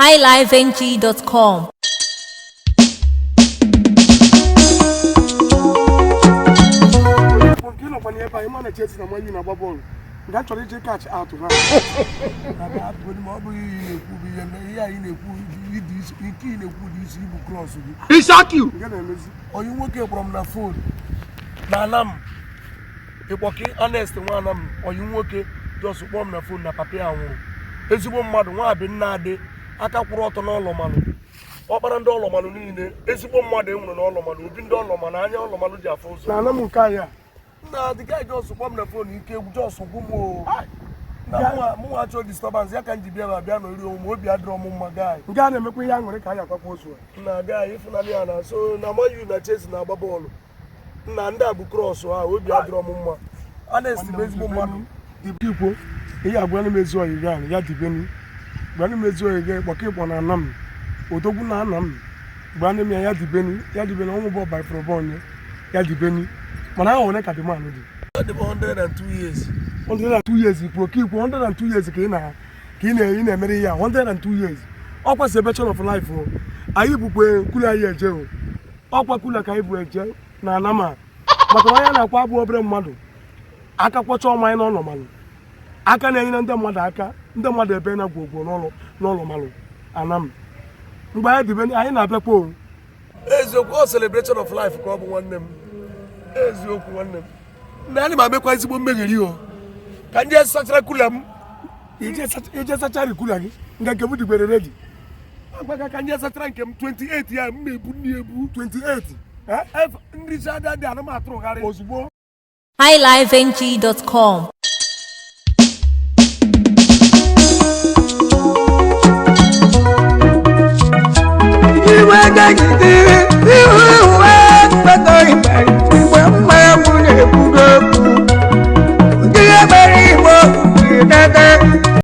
highlifeng.com. When you buy money, chase the money in a bubble. That's what you catch out to her. He shock you. Or you work from the phone. Nanam. You working honest one, or you working just warm the phone, the papier. As you want mother, one been nade. I can't put on all of money. Open dollar money. As you want mother, all of money. Been dollar money, all of money. Nanamukaya. Nah, the guy just warm the phone. He came just to go. Now, more actual disturbance. I can't be a piano. You be a drum, my guy. Gana make me young when I can't propose. Nah, guy, if Naliana. So now you not chasing a bubble. Nanda will cross, or I will be a drum. Honestly, baseball money. The people, he are going to make sure you got Yati. When you make sure you get what keep on a num. Otobuna num. Brandon Yati Benny, Yati Ben almost by Probonia, Yati Benny. But I want to cut the man. 102 years. 102 years. If we keep 102 years again, in America, 102 years. What the bachelor of life? Are you going to jail? Apa kula kaibu jail? Na nama. But why na kwa bu obre mmadu? Aka kwacho mai no normal. Aka na yin nda mmadu aka, nda mmadu ebe na gwogwo no normal. Anam. Mgba di ben ayi na pepo. Ezokwu celebration of life ko bu nwanne m. Ezokwu nwanne m. Na ani ma mekwa ezigbo mmegiri o. Ka nje sachara kula m. Ije sachara kula gi. Nga ke bu di bere ready. Agba ka nje sachara nke m 28 ya m ebu ni ebu 28. Nri sada di anama atro gari. Ozugbo. highlifeng.com. You